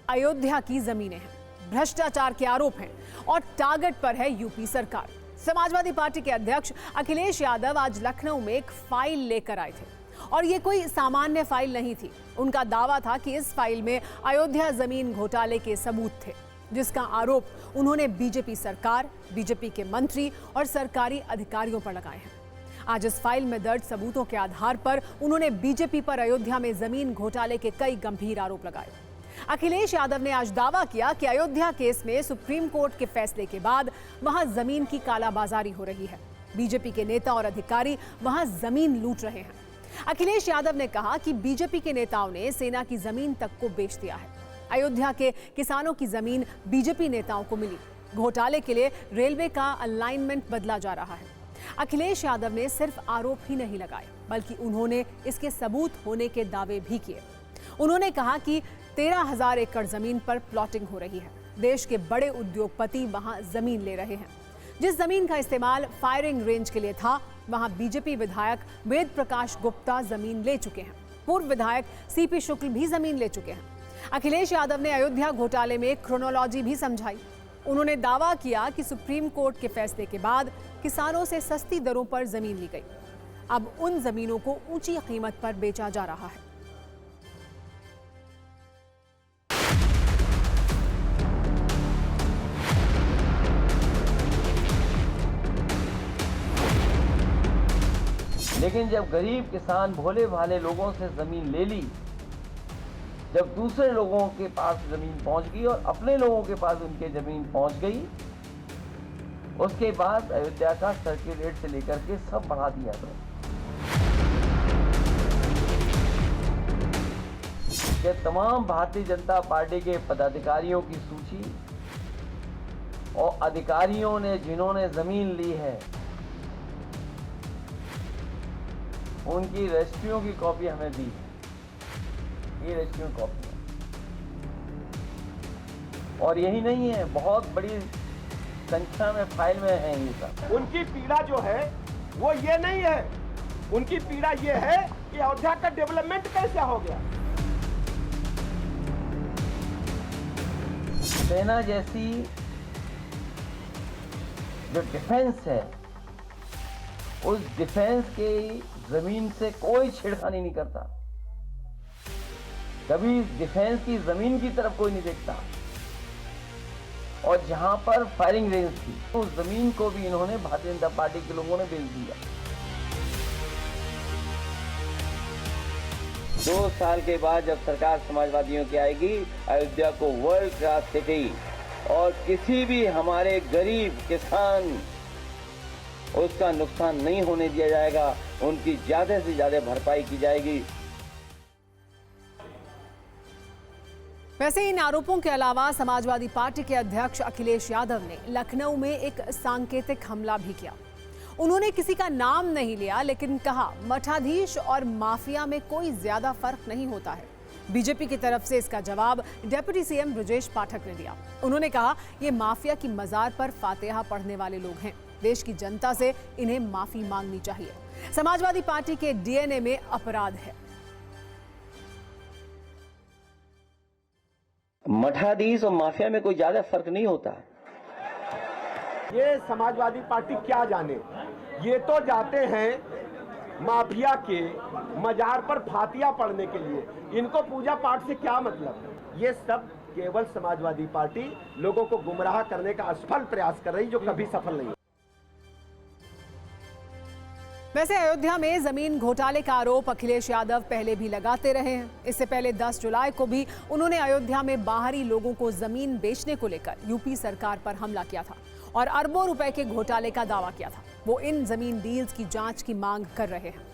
अयोध्या की जमीनें हैं, भ्रष्टाचार के आरोप हैं और टारगेट पर है यूपी सरकार। समाजवादी पार्टी के अध्यक्ष अखिलेश यादव आज लखनऊ में एक फाइल लेकर आए थे और ये कोई सामान्य फाइल नहीं थी। उनका दावा था कि इस फाइल में अयोध्या जमीन घोटाले के सबूत थे, जिसका आरोप उन्होंने बीजेपी सरकार, बीजेपी के मंत्री और सरकारी अधिकारियों पर लगाए हैं। आज इस फाइल में दर्ज सबूतों के आधार पर उन्होंने बीजेपी पर अयोध्या में जमीन घोटाले के कई गंभीर आरोप लगाए। अखिलेश यादव ने आज दावा किया कि अयोध्या केस में सुप्रीम कोर्ट के फैसले के बाद वहां जमीन की कालाबाजारी हो रही है। बीजेपी के नेता और अधिकारी वहां जमीन लूट रहे हैं। अखिलेश यादव ने कहा कि बीजेपी के नेताओं ने सेना की जमीन तक को बेच दिया है। अयोध्या के किसानों की जमीन बीजेपी नेताओं को मिली। घोटाले के लिए रेलवे का अलाइनमेंट बदला जा रहा है। अखिलेश यादव ने सिर्फ आरोप ही नहीं लगाए, बल्कि उन्होंने इसके सबूत होने के दावे भी किए। उन्होंने कहा कि 13,000 एकड़ जमीन पर प्लॉटिंग हो रही है। देश के बड़े उद्योगपति वहां जमीन ले रहे हैं। जिस जमीन का इस्तेमाल फायरिंग रेंज के लिए था, वहां बीजेपी विधायक वेद प्रकाश गुप्ता जमीन ले चुके हैं। पूर्व विधायक सीपी शुक्ल भी जमीन ले चुके हैं। अखिलेश यादव ने अयोध्या घोटाले में क्रोनोलॉजी भी समझाई। उन्होंने दावा किया कि सुप्रीम कोर्ट के फैसले के बाद किसानों से सस्ती दरों पर जमीन ली गई। अब उन जमीनों को ऊंची कीमत पर बेचा जा रहा है। लेकिन जब गरीब किसान भोले भाले लोगों से जमीन ले ली, जब दूसरे लोगों के पास जमीन पहुंच गई और अपने लोगों के पास उनके जमीन पहुंच गई, उसके बाद अयोध्या का सर्किट रेट से लेकर के सब बढ़ा दिया गया। ये तमाम भारतीय जनता पार्टी के पदाधिकारियों की सूची और अधिकारियों ने जिन्होंने जमीन ली है, उनकी रजिस्ट्रियों की कॉपी हमें दी। ये रजिस्ट्रियों कॉपी है। और यही नहीं है, बहुत बड़ी संख्या में फाइल में है ये सब। उनकी पीड़ा जो है वो ये नहीं है, उनकी पीड़ा ये है कि अयोध्या का डेवलपमेंट कैसे हो गया। सेना जैसी जो डिफेंस है, उस डिफेंस की जमीन से कोई छेड़खानी नहीं करता। कभी डिफेंस की जमीन की तरफ कोई नहीं देखता। और जहां पर फायरिंग रेंज थी, उस जमीन को भी इन्होंने भारतीय जनता पार्टी के लोगों ने बेच दिया। 2 साल के बाद जब सरकार समाजवादियों की आएगी, अयोध्या को वर्ल्ड क्लास सिटी और किसी भी हमारे गरीब किसान उसका नुकसान नहीं होने दिया जाएगा, उनकी ज्यादा से ज्यादा भरपाई की जाएगी। वैसे इन आरोपों के अलावा समाजवादी पार्टी के अध्यक्ष अखिलेश यादव ने लखनऊ में एक सांकेतिक हमला भी किया। उन्होंने किसी का नाम नहीं लिया, लेकिन कहा मठाधीश और माफिया में कोई ज्यादा फर्क नहीं होता है। बीजेपी की तरफ से इसका जवाब डिप्टी सीएम ब्रजेश पाठक ने दिया। उन्होंने कहा ये माफिया की मजार पर फातिहा पढ़ने वाले लोग हैं। देश की जनता से इन्हें माफी मांगनी चाहिए। समाजवादी पार्टी के डीएनए में अपराध है। मठाधीश और माफिया में कोई ज्यादा फर्क नहीं होता। ये समाजवादी पार्टी क्या जाने, ये तो जाते हैं माफिया के मजार पर फातिया पढ़ने के लिए। इनको पूजा पाठ से क्या मतलब। ये सब केवल समाजवादी पार्टी लोगों को गुमराह करने का असफल प्रयास कर रही, जो कभी सफल नहीं। वैसे अयोध्या में जमीन घोटाले का आरोप अखिलेश यादव पहले भी लगाते रहे हैं। इससे पहले 10 जुलाई को भी उन्होंने अयोध्या में बाहरी लोगों को जमीन बेचने को लेकर यूपी सरकार पर हमला किया था और अरबों रुपए के घोटाले का दावा किया था। वो इन जमीन डील्स की जांच की मांग कर रहे हैं।